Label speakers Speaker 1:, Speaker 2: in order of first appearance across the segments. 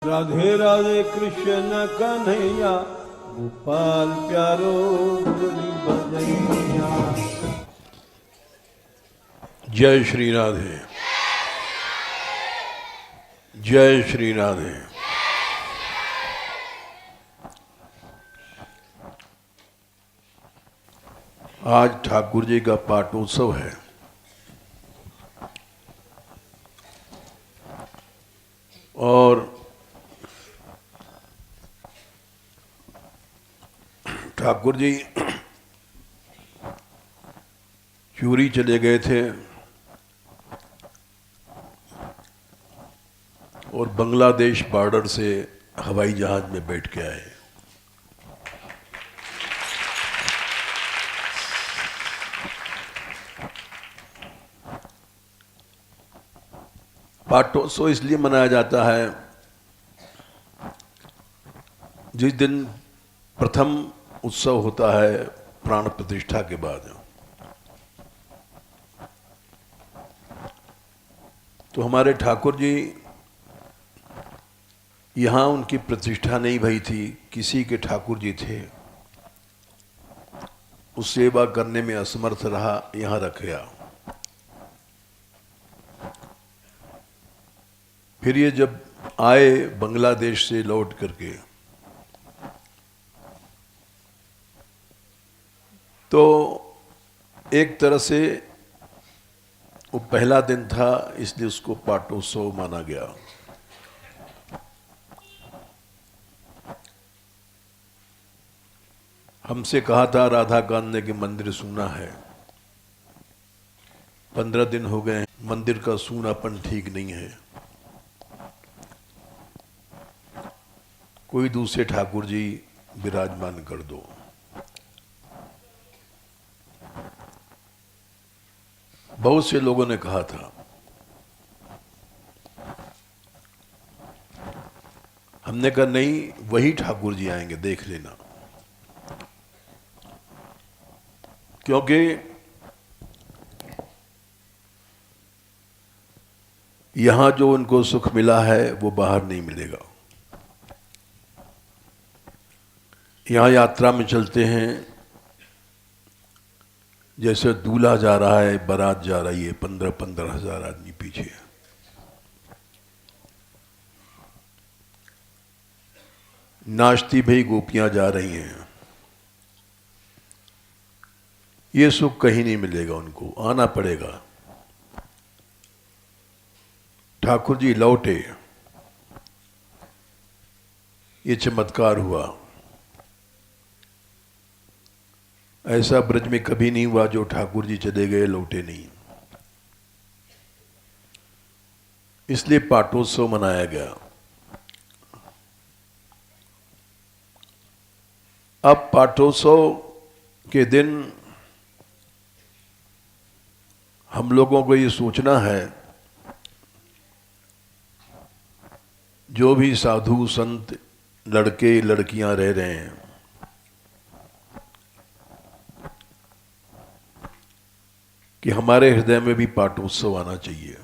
Speaker 1: राधे राधे कृष्ण कन्हैया, गोपाल प्यारो मुरली बजैया। जय श्री राधे, जय श्री राधे। आज ठाकुर जी का पाटोत्सव है और ठाकुर जी चूरी चले गए थे और बांग्लादेश बॉर्डर से हवाई जहाज में बैठ के आए। पाटोत्सव इसलिए मनाया जाता है जिस दिन प्रथम उत्सव होता है प्राण प्रतिष्ठा के बाद। तो हमारे ठाकुर जी यहाँ उनकी प्रतिष्ठा नहीं भई थी, किसी के ठाकुर जी थे, उस सेवा करने में असमर्थ रहा, यहाँ रख गया। फिर ये जब आए बांग्लादेश से लौट करके, तो एक तरह से वो पहला दिन था, इसलिए उसको पाटोत्सव माना गया। हमसे कहा था राधा कांत ने कि मंदिर सूना है, 15 दिन हो गए, मंदिर का सूनापन ठीक नहीं है, कोई दूसरे ठाकुर जी विराजमान कर दो। बहुत से लोगों ने कहा था। हमने कहा नहीं, वही ठाकुर जी आएंगे, देख लेना। क्योंकि यहां जो उनको सुख मिला है वो बाहर नहीं मिलेगा। यहां यात्रा में चलते हैं, जैसे दूल्हा जा रहा है, बारात जा रही है, 15-15 हजार आदमी पीछे। नाचती भई गोपियां जा रही हैं। ये सुख कहीं नहीं मिलेगा, उनको आना पड़ेगा। ठाकुर जी लौटे, ये चमत्कार हुआ। ऐसा ब्रज में कभी नहीं हुआ जो ठाकुर जी चले गए लौटे नहीं। इसलिए पाटोत्सव मनाया गया। अब पाटोत्सव के दिन हम लोगों को ये सोचना है, जो भी साधु संत लड़के लड़कियां रह रहे हैं, कि हमारे हृदय में भी पाटोत्सव आना चाहिए।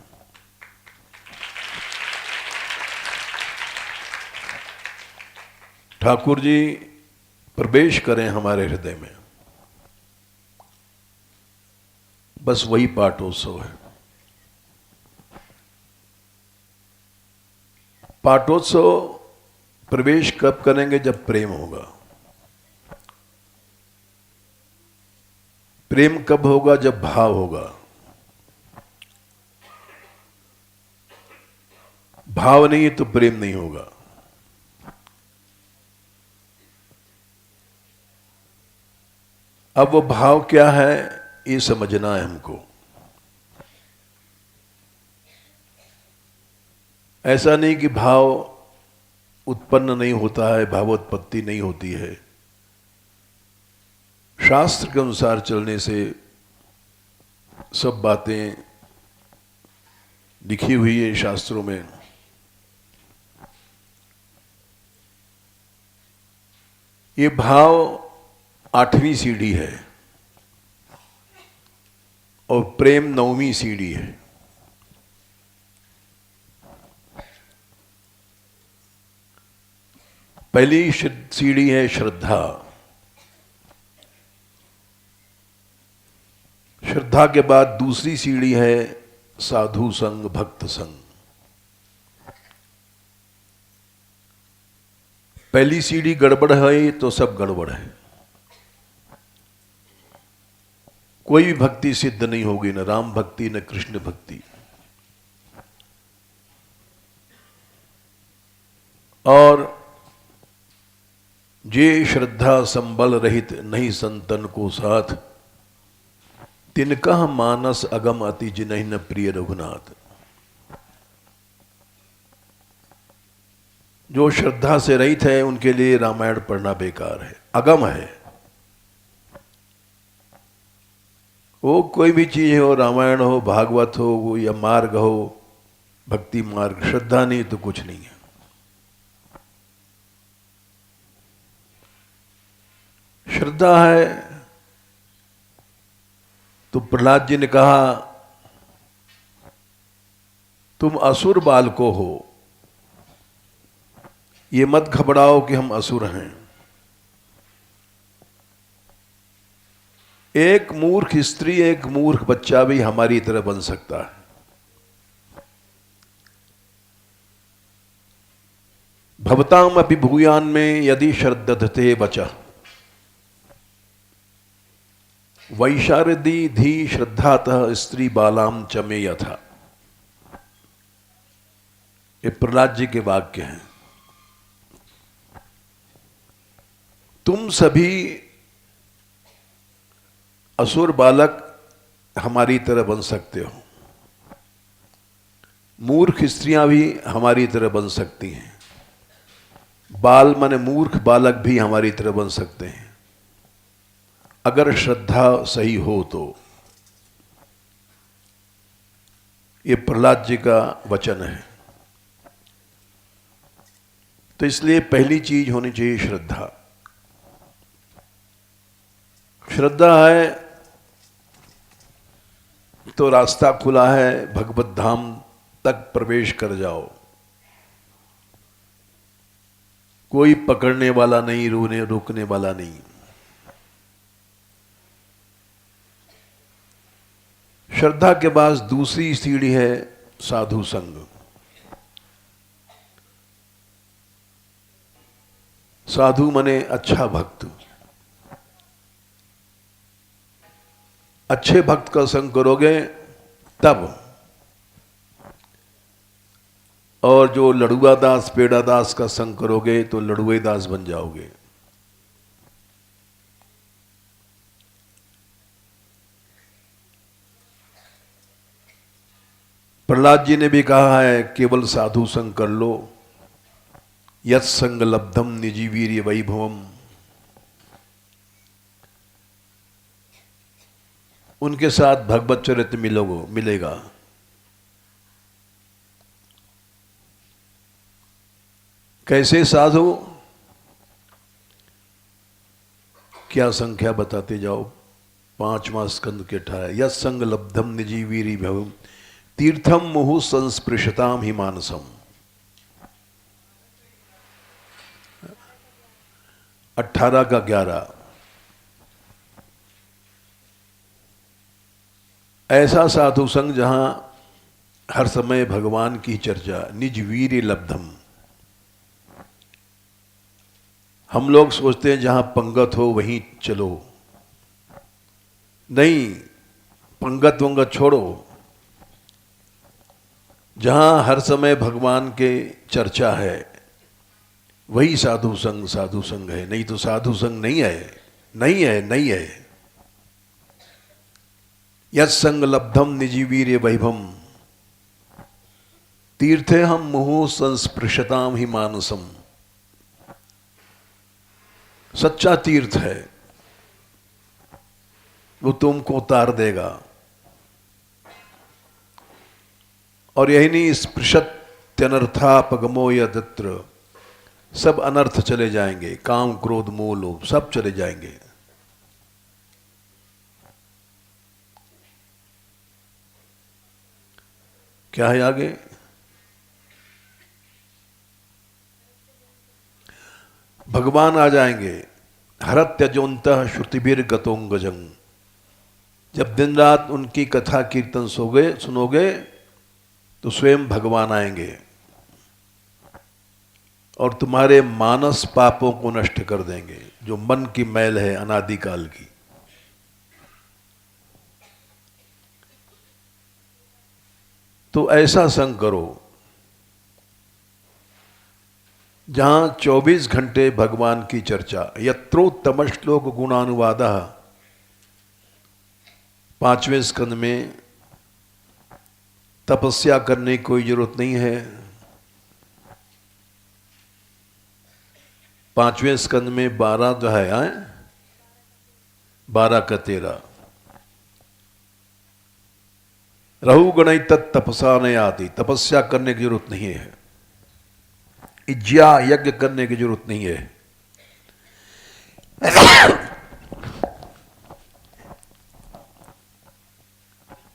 Speaker 1: ठाकुर जी प्रवेश करें हमारे हृदय में, बस वही पाटोत्सव है। पाटोत्सव प्रवेश कब करेंगे? जब प्रेम होगा। प्रेम कब होगा? जब भाव होगा। भाव नहीं है तो प्रेम नहीं होगा। अब वो भाव क्या है ये समझना है हमको। ऐसा नहीं कि भाव उत्पन्न नहीं होता है, भावोत्पत्ति नहीं होती है। शास्त्र के अनुसार चलने से सब बातें लिखी हुई है शास्त्रों में। ये भाव 8वीं सीढ़ी है और प्रेम 9वीं सीढ़ी है। पहली सीढ़ी है श्रद्धा। श्रद्धा के बाद दूसरी सीढ़ी है साधु संग, भक्त संग। पहली सीढ़ी गड़बड़ है तो सब गड़बड़ है। कोई भी भक्ति सिद्ध नहीं होगी, न राम भक्ति न कृष्ण भक्ति। और जे श्रद्धा संबल रहित नहीं संतन को साथ, तिनका मानस अगम अति जिन्हि न प्रिय रघुनाथ। जो श्रद्धा से रहित है उनके लिए रामायण पढ़ना बेकार है, अगम है। वो कोई भी चीज हो, रामायण हो, भागवत हो, वो या मार्ग हो, भक्ति मार्ग, श्रद्धा नहीं तो कुछ नहीं है। श्रद्धा है तो प्रहलाद जी ने कहा तुम असुर बालको हो, ये मत घबराओ कि हम असुर हैं। एक मूर्ख स्त्री, एक मूर्ख बच्चा भी हमारी तरह बन सकता है। भवताम अपि भूयान में यदि श्रद्धते बचा, वैशारदी धी श्रद्धातः स्त्री बालाम चमे यथा। ये प्रहलाद जी के वाक्य हैं। तुम सभी असुर बालक हमारी तरह बन सकते हो, मूर्ख स्त्रियां भी हमारी तरह बन सकती हैं, बाल माने मूर्ख बालक भी हमारी तरह बन सकते हैं, अगर श्रद्धा सही हो तो। ये प्रहलाद जी का वचन है। तो इसलिए पहली चीज होनी चाहिए श्रद्धा। श्रद्धा है तो रास्ता खुला है, भगवत धाम तक प्रवेश कर जाओ। कोई पकड़ने वाला नहीं, रोकने वाला नहीं। श्रद्धा के बाद दूसरी सीढ़ी है साधु संग। साधु माने अच्छा भक्त। अच्छे भक्त का संग करोगे तब, और जो लड़ुआ दास पेड़ा दास का संग करोगे तो लड़ुए दास बन जाओगे। प्रहलाद जी ने भी कहा है केवल साधु संग कर लो, यत् संग लब्धम निजी वीर्य वैभवम। उनके साथ भगवत चरित्र मिलेगा। कैसे साधु, क्या संख्या बताते जाओ। 5वां स्कंद के 18, यत् संग लब्धम निजी वीर्य भवम तीर्थम मुहु संस्पृशताम ही मानसम। 18 का 11। ऐसा साधु संग जहां हर समय भगवान की चर्चा, निज वीर्य लब्धम। हम लोग सोचते हैं जहां पंगत हो वहीं चलो, नहीं, पंगत वंगत छोड़ो। जहां हर समय भगवान के चर्चा है वही साधु संग है, नहीं तो साधु संग नहीं है, नहीं है, नहीं है। यत् संग लब्धम निजी वीर्य वैभम तीर्थे हम मुहु संस्पृशताम ही मानसम। सच्चा तीर्थ है, वो तुमको उतार देगा। और यही नहीं, स्पृशत्यनर्थापगमो यदत्र, सब अनर्थ चले जाएंगे, काम क्रोध मोह लोभ सब चले जाएंगे। क्या है आगे? भगवान आ जाएंगे। हरत त्यजोंतः श्रुतिभिर गतोंगजं। जब दिन रात उनकी कथा कीर्तन सुनोगे तो स्वयं भगवान आएंगे और तुम्हारे मानस पापों को नष्ट कर देंगे, जो मन की मैल है अनादिकाल की। तो ऐसा संग करो जहां 24 घंटे भगवान की चर्चा। यत्रोत्तम श्लोक गुणानुवादः, 5वें स्कंद में तपस्या करने की कोई जरूरत नहीं है। 5वें स्कंद में 12 जो है 12 का 13 रहु गणई तत् तपसा नहीं आती। तपस्या करने की जरूरत नहीं है, इज्या यज्ञ करने की जरूरत नहीं है।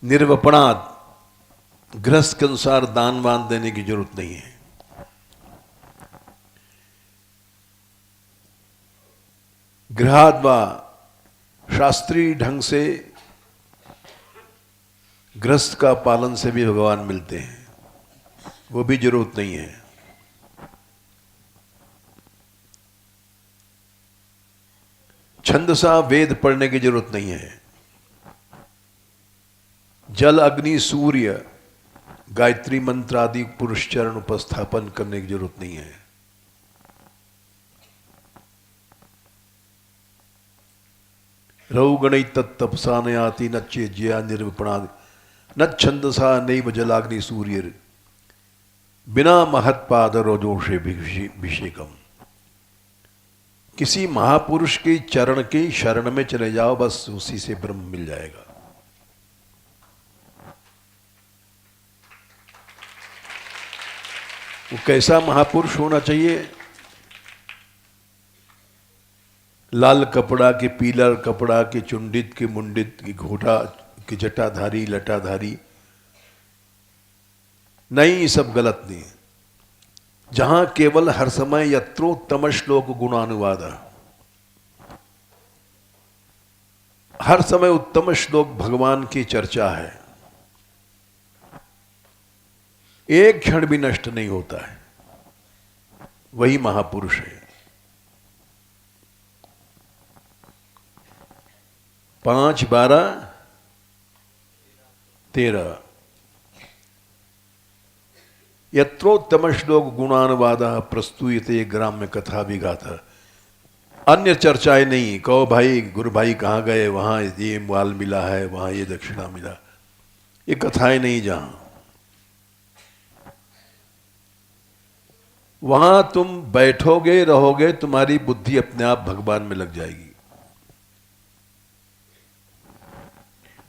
Speaker 1: निर्वपणाद, गृहस्थ के अनुसार दान वान देने की जरूरत नहीं है। गृहाद्वा, शास्त्रीय ढंग से गृहस्थ का पालन से भी भगवान मिलते हैं, वो भी जरूरत नहीं है। छंदसा वेद पढ़ने की जरूरत नहीं है। जल अग्नि सूर्य गायत्री मंत्र आदि पुरुष चरण उपस्थापन करने की जरूरत नहीं है। रहु गणई तत्तपसा न आती न चेज्या निर्विपणा न छंदसा नैव जलाग्नि सूर्य बिना महत्पाद रोजोषे अभिषेकम। किसी महापुरुष के चरण के शरण में चले जाओ, बस उसी से ब्रह्म मिल जाएगा। वो कैसा महापुरुष होना चाहिए? लाल कपड़ा के, पीला कपड़ा के, चुंडित के, मुंडित की, घोटा की, जटाधारी, लटाधारी नहीं, ये सब गलत नहीं। जहां केवल हर समय यत्रोत्तम श्लोक गुणानुवाद, हर समय उत्तम श्लोक भगवान की चर्चा है, एक क्षण भी नष्ट नहीं होता है, वही महापुरुष है। 5, 12, 13 यत्रोत्तम श्लोक गुणानुवादः प्रस्तुयते ग्राम्य कथा विगाथा। अन्य चर्चाएं नहीं, कहो भाई गुरु भाई कहाँ गए, वहां ये माल मिला है, वहां ये दक्षिणा मिला, ये कथाएं नहीं। जहां वहां तुम बैठोगे रहोगे, तुम्हारी बुद्धि अपने आप भगवान में लग जाएगी।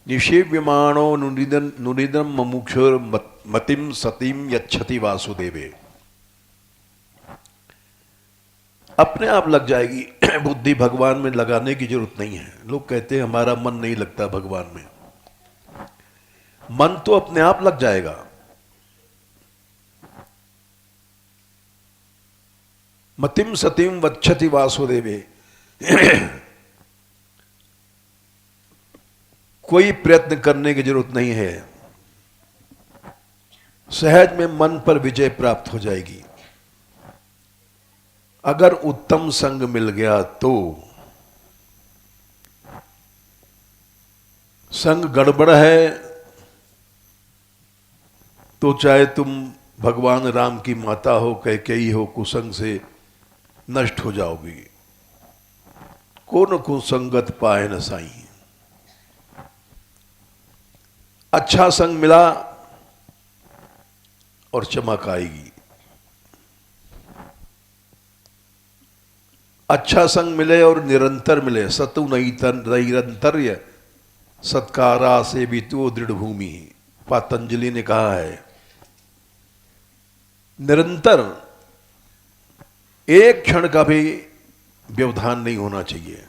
Speaker 1: निषेव्यमाणो नुनिदम मुमुक्षुर मतिम सतीम यच्छति वासुदेवे, अपने आप लग जाएगी बुद्धि। भगवान में लगाने की जरूरत नहीं है। लोग कहते हैं हमारा मन नहीं लगता भगवान में, मन तो अपने आप लग जाएगा। मतिम सतीम वच्छति वासुदेवे कोई प्रयत्न करने की जरूरत नहीं है, सहज में मन पर विजय प्राप्त हो जाएगी। अगर उत्तम संग मिल गया तो, संग गड़बड़ है तो चाहे तुम भगवान राम की माता हो, कैकेयी हो, कुसंग से नष्ट हो जाओगी। को न को संगत पाए न साई। अच्छा संग मिला और चमक आएगी। अच्छा संग मिले और निरंतर मिले, सतु नैरंतर्य सत्कारा से भी तो दृढ़ भूमि, पतंजलि ने कहा है। निरंतर, एक क्षण का भी व्यवधान नहीं होना चाहिए।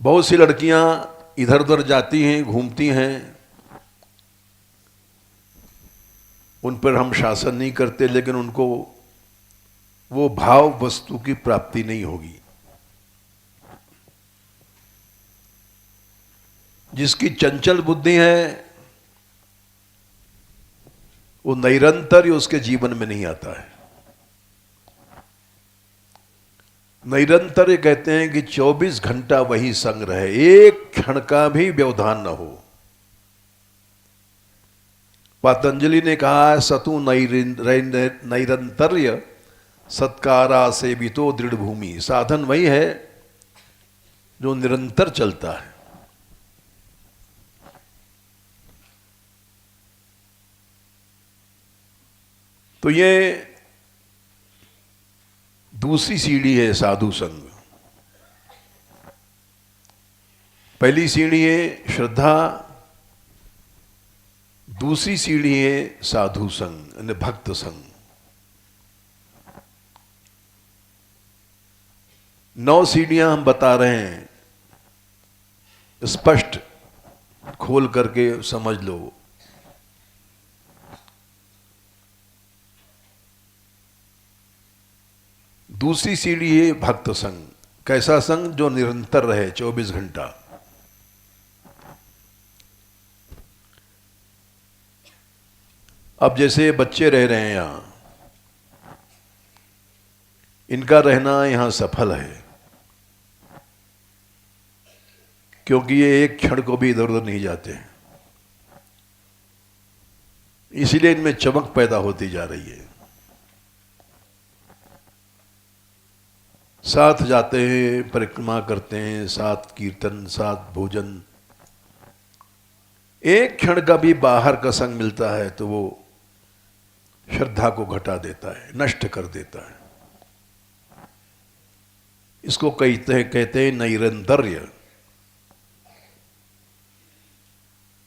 Speaker 1: बहुत सी लड़कियां इधर उधर जाती हैं, घूमती हैं, उन पर हम शासन नहीं करते, लेकिन उनको वो भाव वस्तु की प्राप्ति नहीं होगी। जिसकी चंचल बुद्धि है वो निरंतर उसके जीवन में नहीं आता है। निरंतर कहते हैं कि 24 घंटा वही संग रहे, एक क्षण का भी व्यवधान न हो। पतंजलि ने कहा है सतु नैरंतर्य सत्कारा से भी तो दृढ़ भूमि। साधन वही है जो निरंतर चलता है। तो ये दूसरी सीढ़ी है साधु संग। पहली सीढ़ी है श्रद्धा, दूसरी सीढ़ी है साधु संग यानी भक्त संग। 9 सीढ़ियां हम बता रहे हैं, स्पष्ट खोल करके समझ लो। दूसरी सीढ़ी है भक्त संग। कैसा संग? जो निरंतर रहे 24 घंटा। अब जैसे बच्चे रह रहे हैं यहां, इनका रहना यहां सफल है, क्योंकि ये एक क्षण को भी इधर उधर नहीं जाते हैं। इसलिए इनमें चमक पैदा होती जा रही है। साथ जाते हैं, परिक्रमा करते हैं, साथ कीर्तन, साथ भोजन। एक क्षण का भी बाहर का संग मिलता है तो वो श्रद्धा को घटा देता है, नष्ट कर देता है। इसको कहते हैं नैरंतर्य।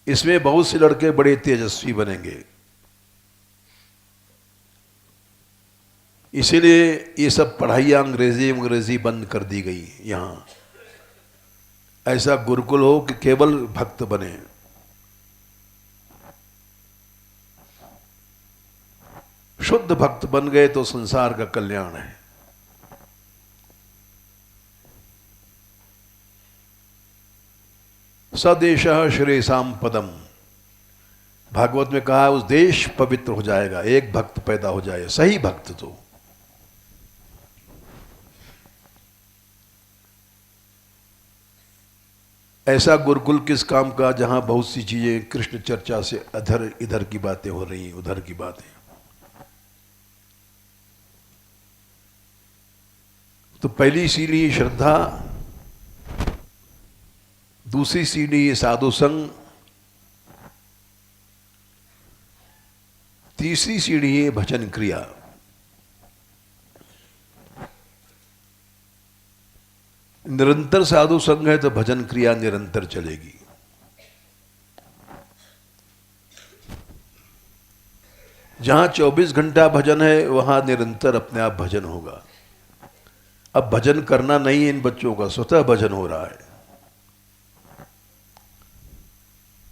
Speaker 1: इसमें बहुत से लड़के बड़े तेजस्वी बनेंगे। इसीलिए ये सब पढ़ाइयाँ अंग्रेजी बंद कर दी गई। यहाँ ऐसा गुरुकुल हो कि केवल भक्त बने। शुद्ध भक्त बन गए तो संसार का कल्याण है। सदेशः श्रेयसाम पदम, भागवत में कहा उस देश पवित्र हो जाएगा, एक भक्त पैदा हो जाए, सही भक्त। तो ऐसा गुरुकुल किस काम का जहां बहुत सी चीजें कृष्ण चर्चा से इधर की बातें हो रही, उधर की बातें। तो पहली सीढ़ी श्रद्धा, दूसरी सीढ़ी साधु संग, तीसरी सीढ़ी है भजन क्रिया। निरंतर साधु संग है तो भजन क्रिया निरंतर चलेगी। जहां 24 घंटा भजन है वहां निरंतर अपने आप भजन होगा। अब भजन करना नहीं है इन बच्चों का, स्वतः भजन हो रहा है,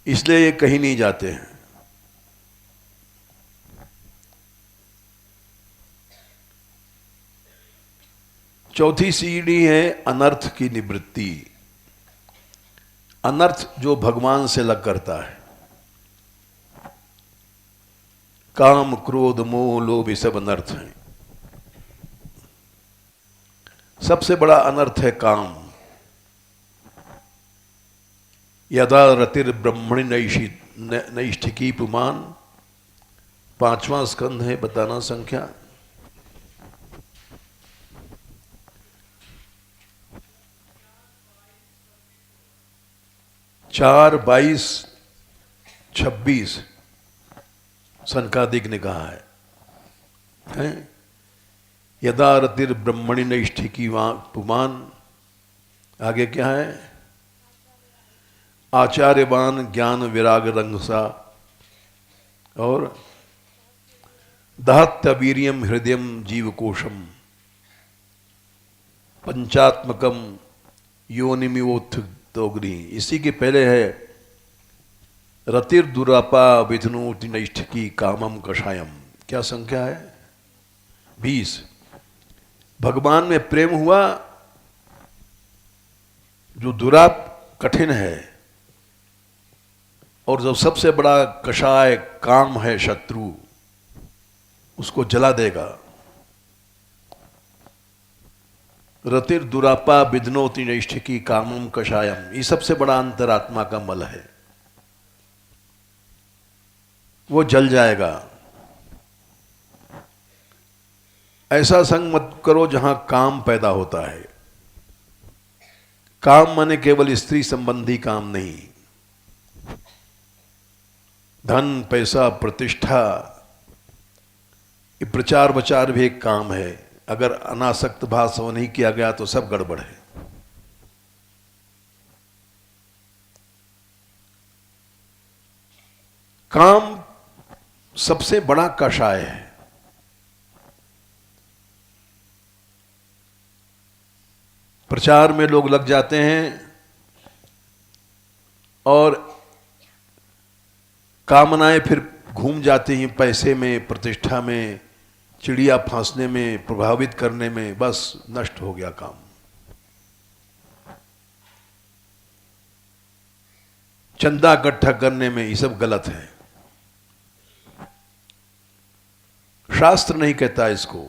Speaker 1: इसलिए ये कहीं नहीं जाते हैं। चौथी सीढ़ी है अनर्थ की निवृत्ति। अनर्थ जो भगवान से लग करता है, काम क्रोध मोह लोभ ये सब अनर्थ हैं। सबसे बड़ा अनर्थ है काम। यदा रतिर ब्रह्मणि नैष्ठिकी पुमान, 5वां स्कंध है, बताना संख्या। चार 22-26 सनकादिक ने कहा है? यदा रतिर ब्रह्मणि नैष्ठिकी पुमान, आगे क्या है? आचार्यवान ज्ञान विराग रंगसा और दहत्यवीर्यम हृदयम जीवकोशम पंचात्मकम योनिमिवोत्थ तोग्नि। इसी के पहले है रतिर दुरापा विधनोति नैष्ठिकी कामम कषायम। क्या संख्या है? 20। भगवान में प्रेम हुआ, जो दुराप कठिन है, और जो सबसे बड़ा कषाय काम है शत्रु, उसको जला देगा। रतिर दुरापा विधनोति नैष्ठिकी कामम कषायम, ये सबसे बड़ा अंतरात्मा का मल है, वो जल जाएगा। ऐसा संग मत करो जहां काम पैदा होता है। काम माने केवल स्त्री संबंधी काम नहीं, धन, पैसा, प्रतिष्ठा, ये प्रचार वचार भी एक काम है। अगर अनासक्त भाव से नहीं किया गया तो सब गड़बड़ है। काम सबसे बड़ा कषाय है। प्रचार में लोग लग जाते हैं और कामनाएं फिर घूम जाती हैं पैसे में, प्रतिष्ठा में, चिड़िया फांसने में, प्रभावित करने में, बस नष्ट हो गया काम। चंदा इकट्ठा करने में, ये सब गलत है। शास्त्र नहीं कहता इसको,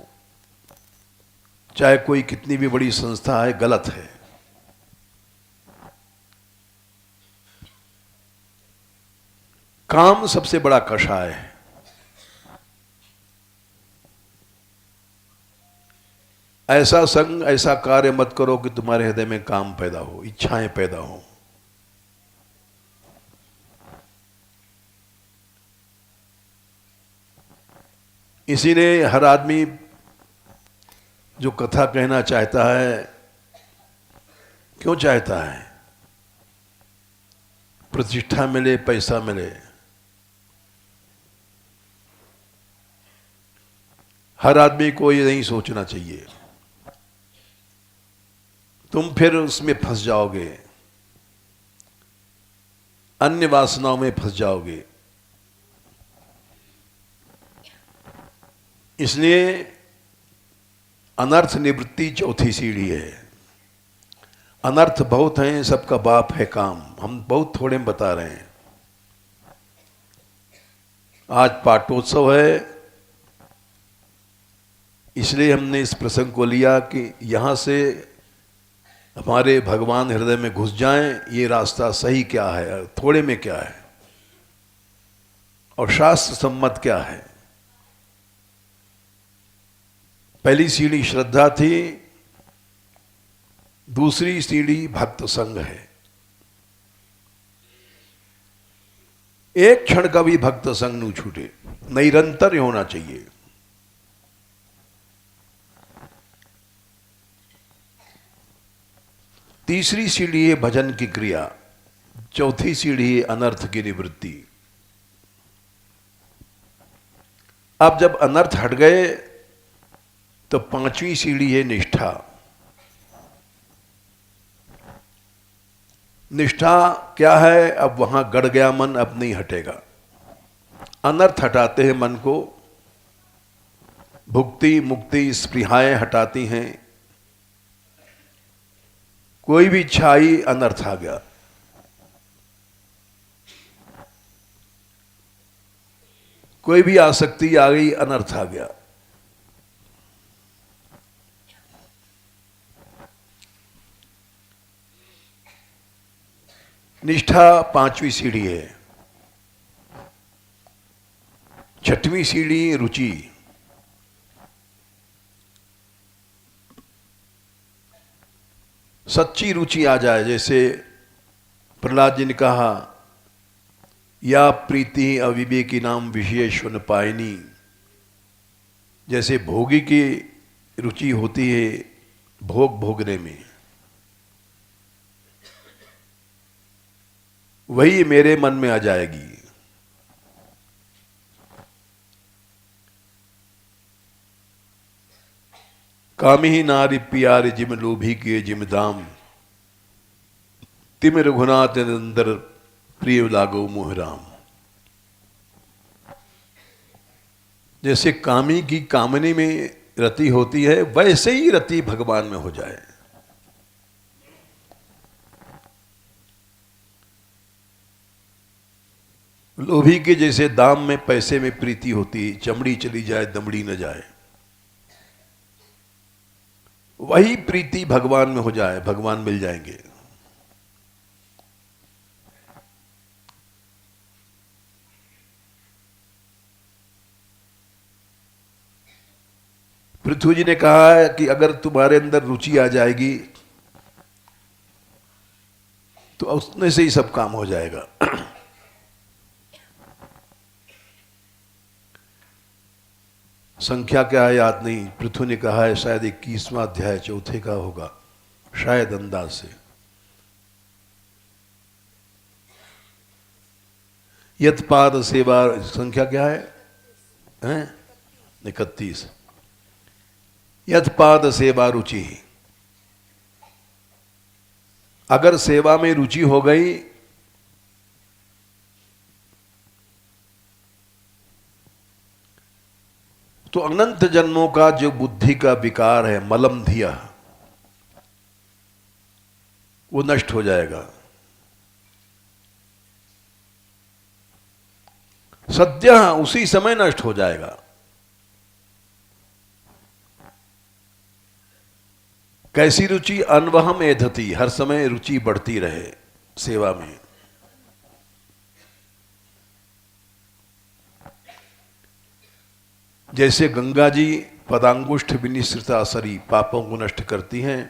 Speaker 1: चाहे कोई कितनी भी बड़ी संस्था है, गलत है। काम सबसे बड़ा कषाय है। ऐसा संग, ऐसा कार्य मत करो कि तुम्हारे हृदय में काम पैदा हो, इच्छाएं पैदा हो। इसीलिए हर आदमी जो कथा कहना चाहता है, क्यों चाहता है? प्रतिष्ठा मिले, पैसा मिले। हर आदमी को ये नहीं सोचना चाहिए, तुम फिर उसमें फंस जाओगे, अन्य वासनाओं में फंस जाओगे। इसलिए अनर्थ निवृत्ति चौथी सीढ़ी है। अनर्थ बहुत हैं, सबका बाप है काम। हम बहुत थोड़े में बता रहे हैं। आज पाटोत्सव है, इसलिए हमने इस प्रसंग को लिया कि यहां से हमारे भगवान हृदय में घुस जाएं, ये रास्ता सही क्या है, थोड़े में क्या है, और शास्त्र सम्मत क्या है। पहली सीढ़ी श्रद्धा थी, दूसरी सीढ़ी भक्त संग है। एक क्षण का भी भक्त संग न छूटे, निरंतर होना चाहिए। तीसरी सीढ़ी है भजन की क्रिया, चौथी सीढ़ी है अनर्थ की निवृत्ति। अब जब अनर्थ हट गए तो पांचवी सीढ़ी है निष्ठा। निष्ठा क्या है? अब वहां गड़ गया मन, अब नहीं हटेगा। अनर्थ हटाते हैं मन को, भुक्ति मुक्ति स्पृहाएं हटाती हैं। कोई भी इच्छा आई, अनर्थ आ गया। कोई भी आसक्ति आ गई, अनर्थ आ गया। निष्ठा पांचवी सीढ़ी है। छठवीं सीढ़ी रुचि। सच्ची रुचि आ जाए, जैसे प्रहलाद जी ने कहा, या प्रीति अविवेकी नाम विशेषण पायनी। जैसे भोगी की रुचि होती है भोग भोगने में, वही मेरे मन में आ जाएगी। कामी नारी प्यारे जिम लोभी किए जिम दाम, तिम रघुनाथ अंदर प्रिय लागो मोहराम। जैसे कामी की कामनी में रति होती है, वैसे ही रति भगवान में हो जाए। लोभी के जैसे दाम में पैसे में प्रीति होती, चमड़ी चली जाए दमड़ी न जाए, वही प्रीति भगवान में हो जाए, भगवान मिल जाएंगे। पृथ्वी जी ने कहा है कि अगर तुम्हारे अंदर रुचि आ जाएगी तो उसमें से ही सब काम हो जाएगा। संख्या क्या है याद नहीं, पृथ्वी ने कहा है शायद 21वां अध्याय चौथे का होगा, शायद अंदाज से। यत्पाद सेवा, संख्या क्या है? 31। यत्पाद सेवा रुचि, अगर सेवा में रुचि हो गई तो अनंत जन्मों का जो बुद्धि का विकार है, मलम धिया, वो नष्ट हो जाएगा। सद्य उसी समय नष्ट हो जाएगा। कैसी रुचि? अनवहम एधति, हर समय रुचि बढ़ती रहे सेवा में। जैसे गंगा जी पदांगुष्ठ विनिश्रिता सरी पापों को नष्ट करती हैं,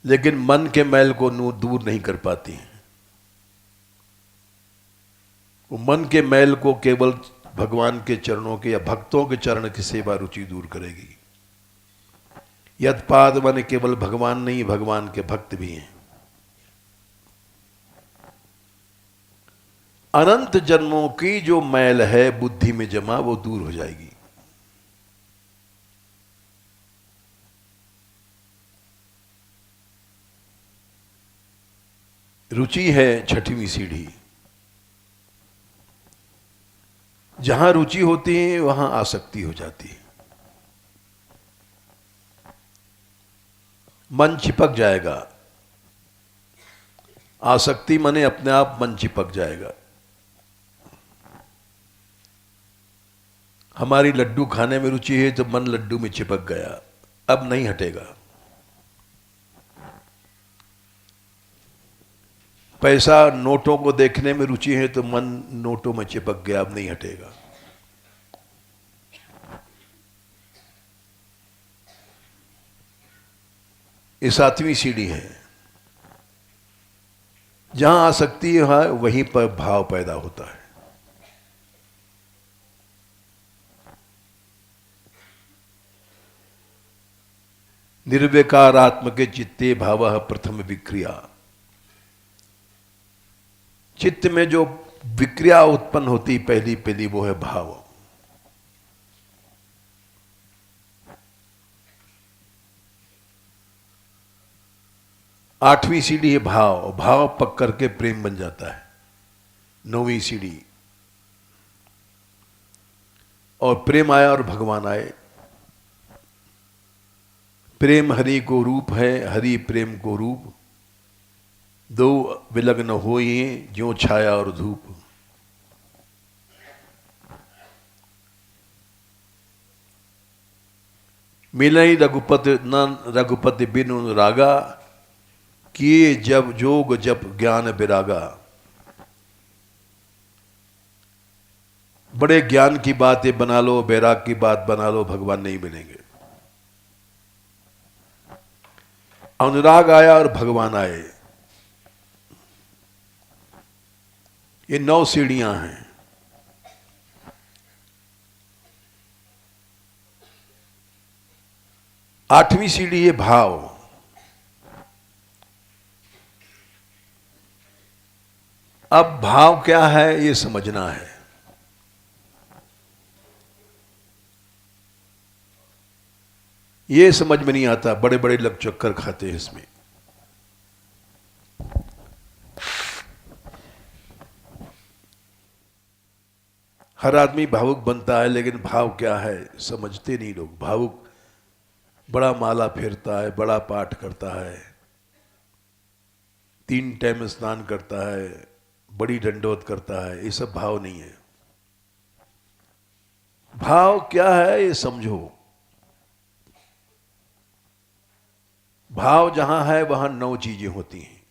Speaker 1: लेकिन मन के मैल को दूर नहीं कर पाती हैं। वो मन के मैल को केवल भगवान के चरणों के या भक्तों के चरण की सेवा रुचि दूर करेगी। यत्पाद माने केवल भगवान नहीं, भगवान के भक्त भी हैं। अनंत जन्मों की जो मैल है बुद्धि में जमा, वो दूर हो जाएगी। रुचि है छठवीं सीढ़ी। जहां रुचि होती है वहां आसक्ति हो जाती है। मन चिपक जाएगा। आसक्ति माने अपने आप मन चिपक जाएगा। हमारी लड्डू खाने में रुचि है तो मन लड्डू में चिपक गया, अब नहीं हटेगा। पैसा नोटों को देखने में रुचि है तो मन नोटों में चिपक गया, अब नहीं हटेगा। ये 7वीं सीढ़ी है। जहां आसक्ति है वहीं पर भाव पैदा होता है। निर्विकारात्म के चित्ते भावः प्रथम विक्रिया। चित्त में जो विक्रिया उत्पन्न होती पहली पहली, वो है भाव। आठवीं सीढ़ी है भाव। भाव पक करके प्रेम बन जाता है। 9वीं सीढ़ी, और प्रेम आया और भगवान आए। प्रेम हरि को रूप है, हरि प्रेम को रूप, दो विलग्न होई ज्यों छाया और धूप। मिलई रघुपति न रघुपति बिनु रागा, किए जब जोग जप ज्ञान विरागा। बड़े ज्ञान की बातें बना लो, बैराग की बात बना लो, भगवान नहीं मिलेंगे। अनुराग आया और भगवान आए। ये 9 सीढ़ियां हैं। आठवीं सीढ़ी है भाव। अब भाव क्या है ये समझना है। ये समझ में नहीं आता, बड़े बड़े लोग चक्कर खाते हैं इसमें। हर आदमी भावुक बनता है, लेकिन भाव क्या है समझते नहीं लोग। भावुक बड़ा माला फेरता है, बड़ा पाठ करता है, 3 टाइम स्नान करता है, बड़ी दंडवत करता है, ये सब भाव नहीं है। भाव क्या है ये समझो। भाव जहां है वहां 9 चीजें होती हैं।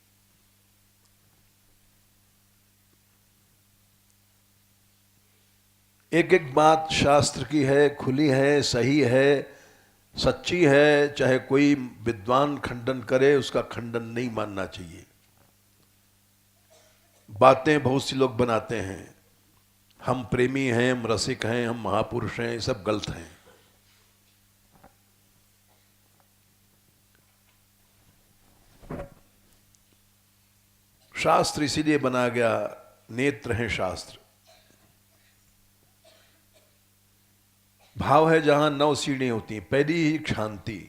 Speaker 1: एक एक बात शास्त्र की है, खुली है, सही है, सच्ची है, चाहे कोई विद्वान खंडन करे उसका खंडन नहीं मानना चाहिए। बातें बहुत सी लोग बनाते हैं, हम प्रेमी हैं, हम रसिक हैं, हम महापुरुष हैं, ये सब गलत हैं। शास्त्र इसीलिए बना गया, नेत्र हैं शास्त्र। भाव है जहां 9 सीढ़ी होती हैं। पहली ही शांति।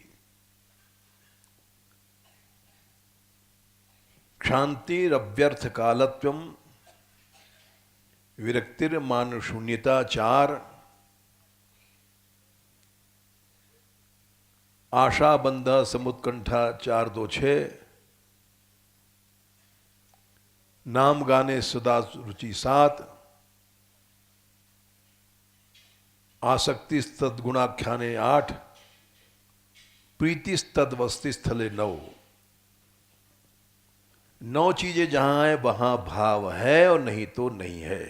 Speaker 1: क्षांतिरव्यर्थ कालत्वम, विरक्तिर मान शून्यता 4, आशा बंध समुत्कंठा 4 2 6, नाम गाने सदा रुचि 7, आसक्ति तद्गुणाख्याने 8, प्रीति तद्वस्ति स्थले 9। 9 चीजें जहां है वहां भाव है, और नहीं तो नहीं है।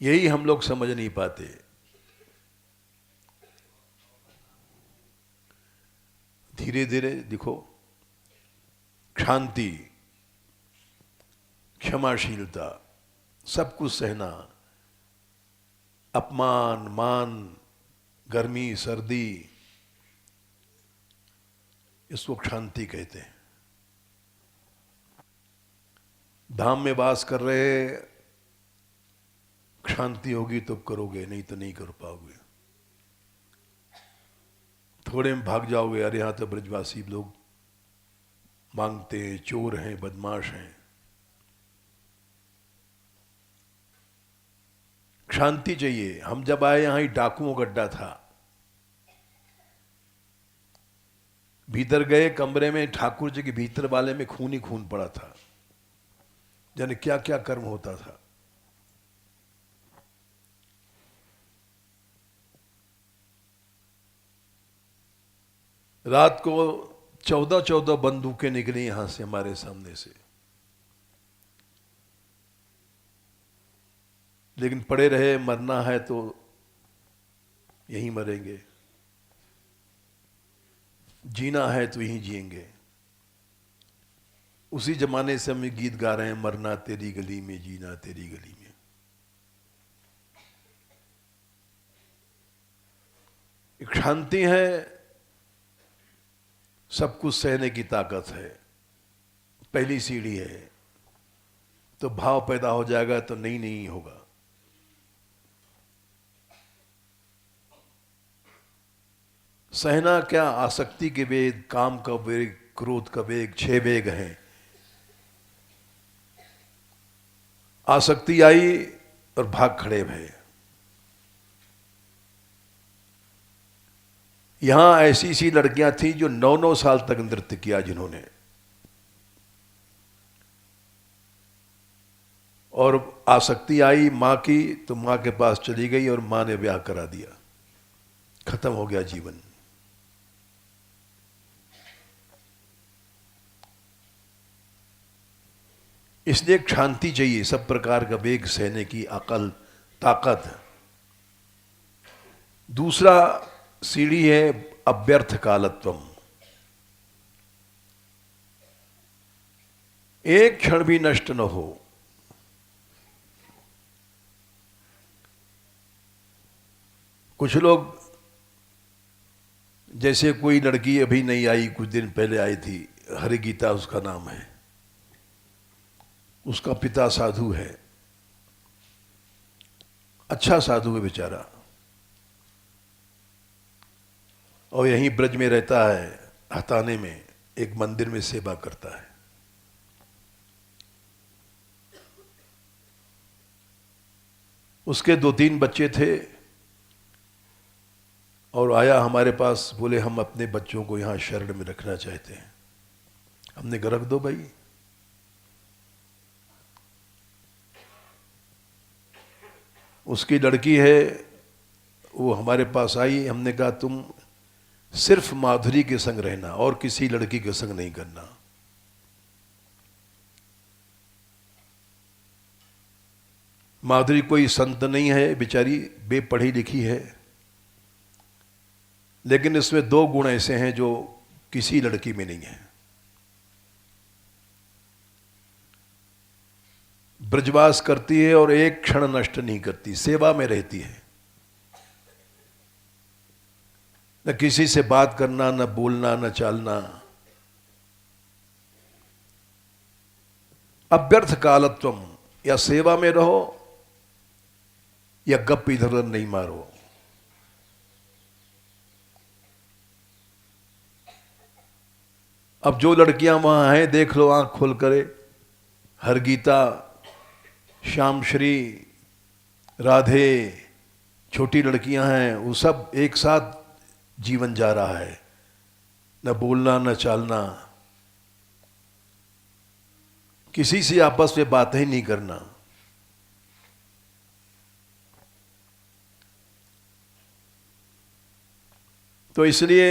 Speaker 1: यही हम लोग समझ नहीं पाते। धीरे धीरे देखो, शांति, क्षमाशीलता, सब कुछ सहना, अपमान मान, गर्मी सर्दी, इसको शांति कहते हैं। धाम में वास कर रहे, शांति होगी तो करोगे, नहीं तो नहीं कर पाओगे। थोड़े में भाग जाओगे, अरे यहां तो ब्रजवासी लोग मांगते हैं, चोर हैं, बदमाश हैं। शांति चाहिए। हम जब आए यहां ही डाकुओं का अड्डा था। भीतर गए कमरे में, ठाकुर जी के भीतर वाले में खून ही खून पड़ा था। जाने क्या क्या कर्म होता था। रात को 14 बंदूकें निकली यहां से, हमारे सामने से। लेकिन पड़े रहे, मरना है तो यहीं मरेंगे, जीना है तो यहीं जिएंगे। उसी जमाने से हम गीत गा रहे हैं, मरना तेरी गली में, जीना तेरी गली में। एक शांति है, सब कुछ सहने की ताकत है, पहली सीढ़ी है। तो भाव पैदा हो जाएगा तो नहीं नहीं होगा। सहना क्या, आसक्ति के वेग, काम का वेग, क्रोध का वेग, 6 वेग हैं। आसक्ति आई और भाग खड़े भये। यहां ऐसी सी लड़कियां थी जो 9-9 साल तक नृत्य किया जिन्होंने, और आसक्ति आई मां की तो मां के पास चली गई और मां ने ब्याह करा दिया, खत्म हो गया जीवन। इसलिए शांति चाहिए, सब प्रकार का वेग सहने की अकल, ताकत। दूसरा सीढ़ी है अव्यर्थ कालत्वम। एक क्षण भी नष्ट न हो। कुछ लोग, जैसे कोई लड़की अभी नहीं आई, कुछ दिन पहले आई थी, हरिगीता उसका नाम है, उसका पिता साधु है, अच्छा साधु है बेचारा, और यहीं ब्रज में रहता है, हताने में एक मंदिर में सेवा करता है। उसके 2-3 बच्चे थे और आया हमारे पास, बोले हम अपने बच्चों को यहाँ शरण में रखना चाहते हैं। हमने कहा रख दो भाई। उसकी लड़की है, वो हमारे पास आई। हमने कहा तुम सिर्फ माधुरी के संग रहना और किसी लड़की के संग नहीं करना। माधुरी कोई संत नहीं है, बेचारी बेपढ़ी लिखी है, लेकिन इसमें 2 गुण ऐसे हैं जो किसी लड़की में नहीं है। ब्रजवास करती है और एक क्षण नष्ट नहीं करती, सेवा में रहती है। न किसी से बात करना, न बोलना, न चालना। अव्यर्थ कालत्वम, या सेवा में रहो या गप इधर उधर नहीं मारो। अब जो लड़कियां वहां हैं देख लो आंख खोल करे, हरगीता, श्याम श्री, राधे, छोटी लड़कियां हैं, वो सब एक साथ जीवन जा रहा है, न बोलना न चालना, किसी से आपस में बातें ही नहीं करना। तो इसलिए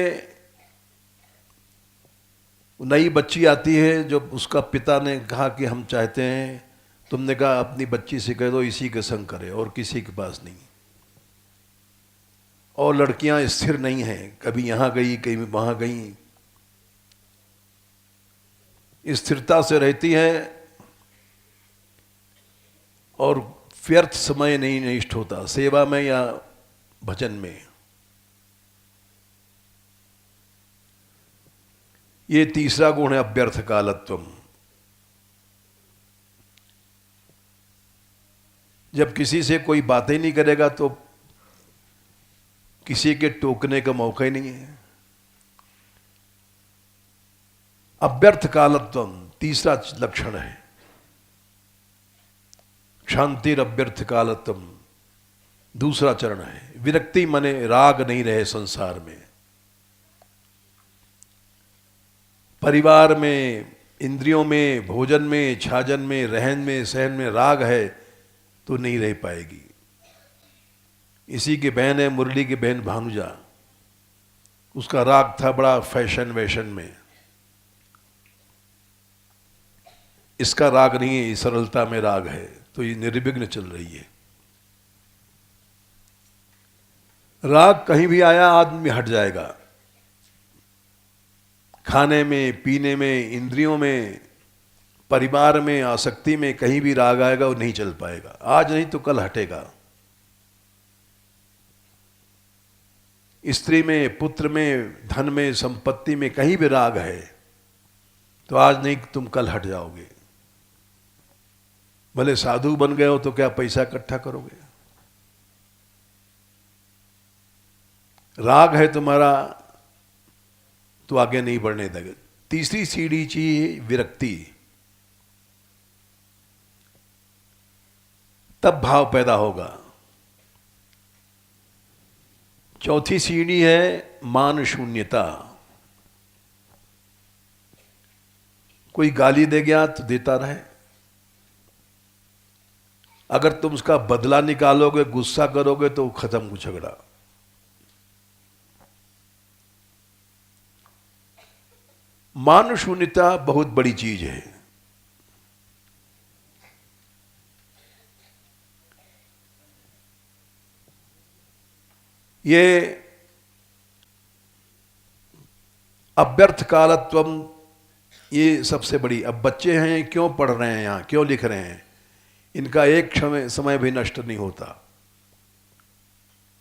Speaker 1: नई बच्ची आती है, जब उसका पिता ने कहा कि हम चाहते हैं, तुमने कहा अपनी बच्ची से कह दो इसी के संग करे और किसी के पास नहीं। और लड़कियां स्थिर नहीं हैं, कभी यहां गई कभी वहां गई, स्थिरता से रहती हैं और व्यर्थ समय नहीं नष्ट होता सेवा में या भजन में। ये तीसरा गुण है अव्यर्थ कालत्वम। जब किसी से कोई बातें नहीं करेगा तो किसी के टोकने का मौका ही नहीं है। अव्यर्थ कालत्वम तीसरा लक्षण है। शांतिर अव्यर्थ कालत्वम दूसरा चरण है। विरक्ति मने राग नहीं रहे संसार में। परिवार में, इंद्रियों में, भोजन में, छाजन में, रहन में, सहन में राग है तो नहीं रह पाएगी। इसी की बहन है मुरली की बहन भानुजा, उसका राग था बड़ा फैशन वैशन में। इसका राग नहीं है, सरलता में राग है, तो ये निर्विघ्न चल रही है। राग कहीं भी आया आदमी हट जाएगा। खाने में, पीने में, इंद्रियों में, परिवार में, आसक्ति में कहीं भी राग आएगा वो नहीं चल पाएगा। आज नहीं तो कल हटेगा। स्त्री में, पुत्र में, धन में, संपत्ति में कहीं भी राग है तो आज नहीं तुम कल हट जाओगे। भले साधु बन गए हो तो क्या पैसा इकट्ठा करोगे? राग है तुम्हारा तो आगे नहीं बढ़ने देगा। तीसरी सीढ़ी चाहिए विरक्ति, तब भाव पैदा होगा। चौथी सीढ़ी है मान शून्यता। कोई गाली दे गया तो देता रहे, अगर तुम उसका बदला निकालोगे, गुस्सा करोगे तो खत्म हो झगड़ा। मान शून्यता बहुत बड़ी चीज है। ये अव्यर्थ कालत्वम, ये सबसे बड़ी। अब बच्चे हैं, क्यों पढ़ रहे हैं यहां, क्यों लिख रहे हैं, इनका एक समय भी नष्ट नहीं होता।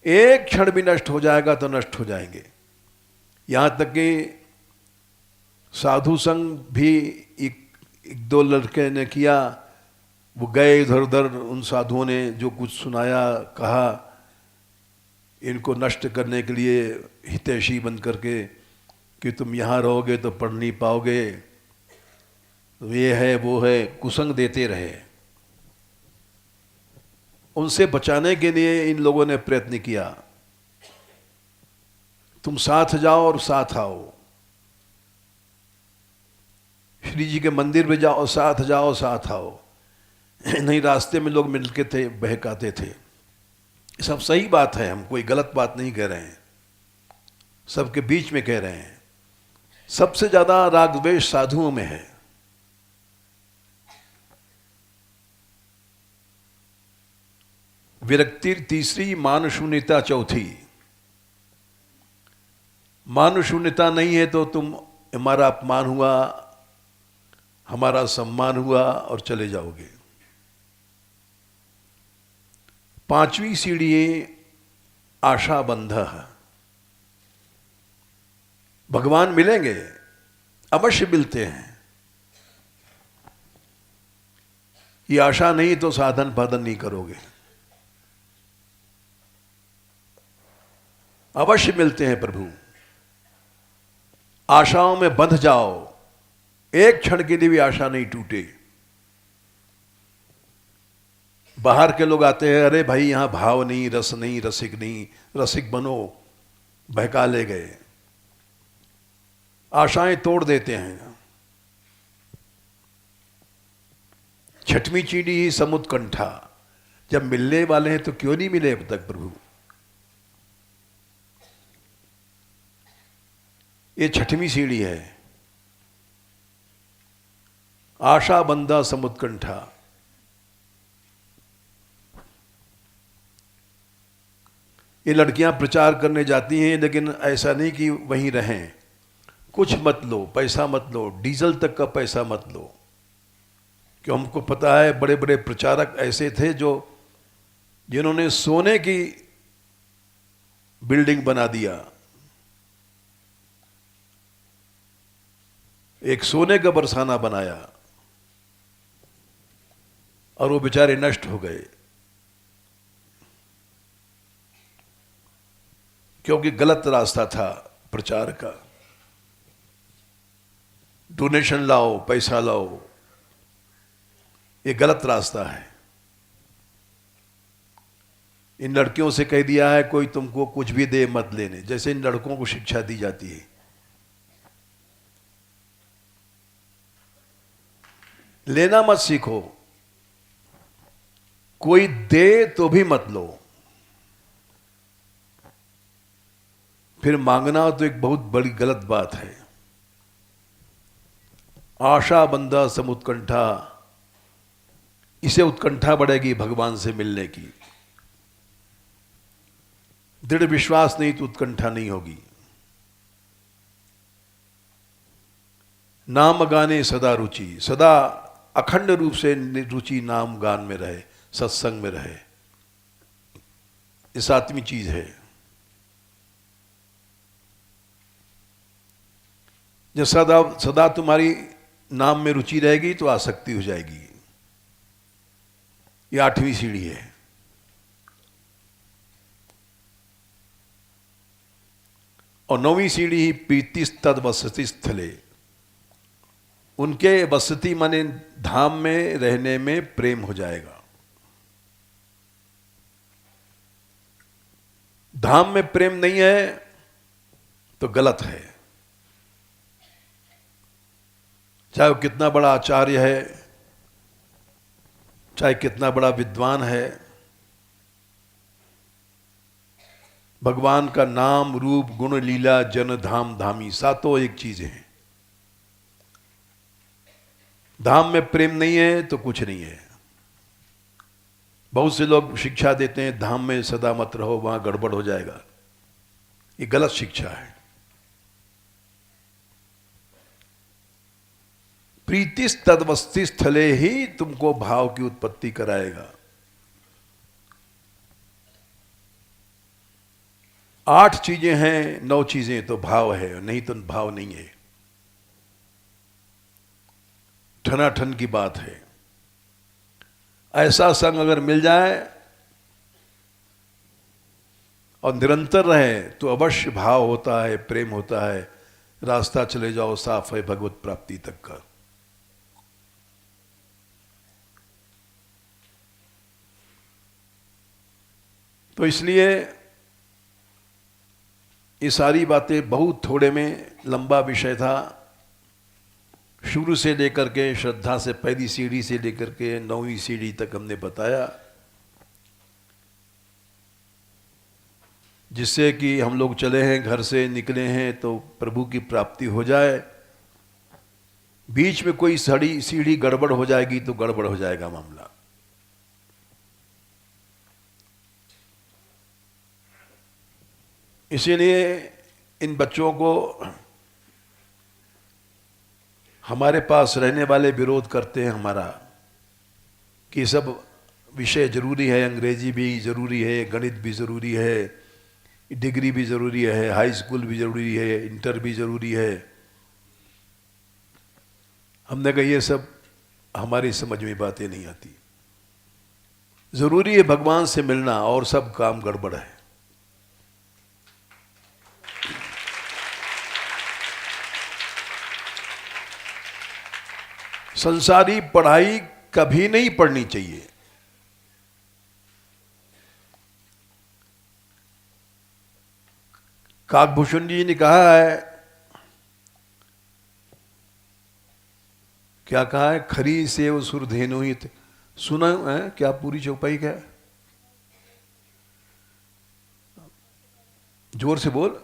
Speaker 1: एक क्षण भी नष्ट हो जाएगा तो नष्ट हो जाएंगे। यहां तक कि साधु संग भी एक दो लड़के ने किया, वो गए इधर उधर, उन साधुओं ने जो कुछ सुनाया कहा, इनको नष्ट करने के लिए हितैषी बन करके कि तुम यहाँ रहोगे तो पढ़ नहीं पाओगे, तो ये है वो है, कुसंग देते रहे। उनसे बचाने के लिए इन लोगों ने प्रयत्न किया, तुम साथ जाओ और साथ आओ, श्री जी के मंदिर में जाओ साथ आओ। नहीं, रास्ते में लोग मिलके थे, बहकाते थे। सब सही बात है, हम कोई गलत बात नहीं कह रहे हैं, सबके बीच में कह रहे हैं। सबसे ज्यादा राग द्वेष साधुओं में है। विरक्ति तीसरी, मान शून्यता चौथी। मान शून्यता नहीं है तो तुम, हमारा अपमान हुआ, हमारा सम्मान हुआ और चले जाओगे। पांचवी सीढ़ी आशा बंध। भगवान मिलेंगे, अवश्य मिलते हैं, ये आशा नहीं तो साधन पाधन नहीं करोगे, अवश्य मिलते हैं प्रभु। आशाओं में बंध जाओ, एक क्षण के लिए भी आशा नहीं टूटे। बाहर के लोग आते हैं, अरे भाई यहां भाव नहीं, रस नहीं, रसिक नहीं, रसिक बनो, बहका ले गए, आशाएं तोड़ देते हैं। छठवीं चीड़ी ही समुत्कंठा। जब मिलने वाले हैं तो क्यों नहीं मिले अब तक प्रभु? ये छठवीं सीढ़ी है, आशा बंधा समुत्कंठा। ये लड़कियां प्रचार करने जाती हैं, लेकिन ऐसा नहीं कि वहीं रहें। कुछ मत लो, पैसा मत लो, डीजल तक का पैसा मत लो। क्यों? हमको पता है बड़े बड़े प्रचारक ऐसे थे जिन्होंने सोने की बिल्डिंग बना दिया, एक सोने का बरसाना बनाया, और वो बेचारे नष्ट हो गए क्योंकि गलत रास्ता था प्रचार का। डोनेशन लाओ, पैसा लाओ, ये गलत रास्ता है। इन लड़कियों से कह दिया है कोई तुमको कुछ भी दे मत लेने, जैसे इन लड़कों को शिक्षा दी जाती है। लेना मत सीखो, कोई दे तो भी मत लो। फिर मांगना तो एक बहुत बड़ी गलत बात है। आशा बंधा समुत्कंठा, इसे उत्कंठा बढ़ेगी भगवान से मिलने की। दृढ़ विश्वास नहीं तो उत्कंठा नहीं होगी। नाम गाने सदा रुचि, सदा अखंड रूप से रुचि नाम गान में रहे, सत्संग में रहे। ये सातवीं चीज है। जब सदा सदा तुम्हारी नाम में रुचि रहेगी तो आसक्ति हो जाएगी। ये आठवीं सीढ़ी है। और नौवीं सीढ़ी ही प्रीति तद वसति स्थले। उनके वसति माने धाम में रहने में प्रेम हो जाएगा। धाम में प्रेम नहीं है तो गलत है। चाहे वो कितना बड़ा आचार्य है, चाहे कितना बड़ा विद्वान है, भगवान का नाम रूप गुण लीला जन धाम धामी, सातों एक चीज है। धाम में प्रेम नहीं है तो कुछ नहीं है। बहुत से लोग शिक्षा देते हैं धाम में सदा मत रहो, वहां गड़बड़ हो जाएगा। ये गलत शिक्षा है। प्रीतिस तदवस्थि स्थले ही तुमको भाव की उत्पत्ति कराएगा। 8 चीजें हैं, 9 चीजें तो भाव है, नहीं तो भाव नहीं है। ठनाठन की बात है। ऐसा संग अगर मिल जाए और निरंतर रहे तो अवश्य भाव होता है, प्रेम होता है, रास्ता चले जाओ साफ है भगवत प्राप्ति तक का। तो इसलिए ये सारी बातें बहुत थोड़े में लंबा विषय था। शुरू से लेकर के श्रद्धा से पहली सीढ़ी से लेकर के 9वीं सीढ़ी तक हमने बताया, जिससे कि हम लोग चले हैं, घर से निकले हैं तो प्रभु की प्राप्ति हो जाए। बीच में कोई सीढ़ी गड़बड़ हो जाएगी तो गड़बड़ हो जाएगा मामला। इसीलिए इन बच्चों को हमारे पास रहने वाले विरोध करते हैं हमारा कि सब विषय जरूरी है, अंग्रेजी भी जरूरी है, गणित भी जरूरी है, डिग्री भी जरूरी है, हाई स्कूल भी जरूरी है, इंटर भी जरूरी है। हमने कहा ये सब हमारी समझ में बातें नहीं आती। जरूरी है भगवान से मिलना और सब काम गड़बड़ है। संसारी पढ़ाई कभी नहीं पढ़नी चाहिए। काकभूषण जी ने कहा है, क्या कहा है, खरी सेव सुरधेनु ही सुना है क्या? पूरी चौपाई क्या है? जोर से बोल।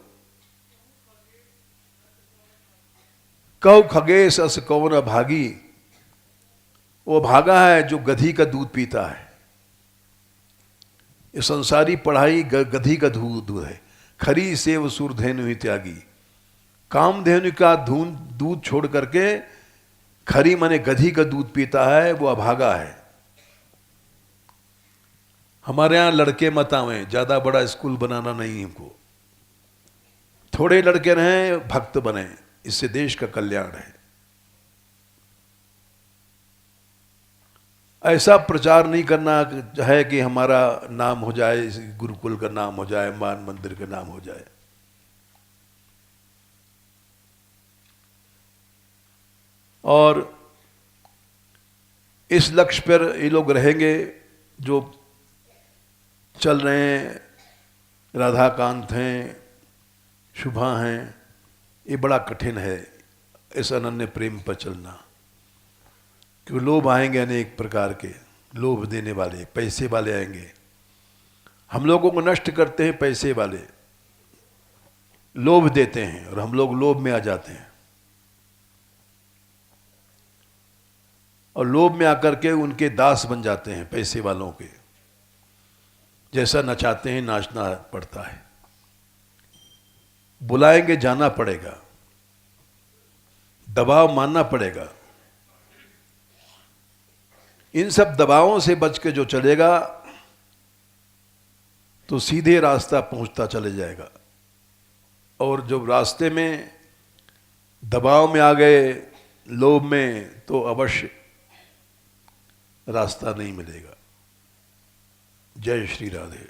Speaker 1: कौ खगेश अस कौन अभागी, वो भागा है जो गधी का दूध पीता है। ये संसारी पढ़ाई गधी का दूध है। खरी सेव सुरधेनु ही त्यागी, कामधेनु का दूध छोड़ करके खरी माने गधी का दूध पीता है, वो अभागा है। हमारे यहां लड़के मत आवे, ज्यादा बड़ा स्कूल बनाना नहीं हमको। थोड़े लड़के रहें, भक्त बने, इससे देश का कल्याण है। ऐसा प्रचार नहीं करना है कि हमारा नाम हो जाए, गुरुकुल का नाम हो जाए, मान मंदिर का नाम हो जाए। और इस लक्ष्य पर ये लोग रहेंगे जो चल रहे हैं। राधाकांत हैं, शुभा हैं। ये बड़ा कठिन है इस अनन्य प्रेम पर चलना, क्योंकि लोभ आएंगे अनेक प्रकार के, लोभ देने वाले, पैसे वाले आएंगे। हम लोगों को नष्ट करते हैं पैसे वाले, लोभ देते हैं और हम लोग लोभ में आ जाते हैं। और लोभ में आकर के उनके दास बन जाते हैं पैसे वालों के। जैसा नचाते हैं नाचना पड़ता है, बुलाएंगे जाना पड़ेगा, दबाव मानना पड़ेगा। इन सब दबावों से बच के जो चलेगा तो सीधे रास्ता पहुंचता चले जाएगा। और जब रास्ते में दबाव में आ गए, लोभ में, तो अवश्य रास्ता नहीं मिलेगा। जय श्री राधे।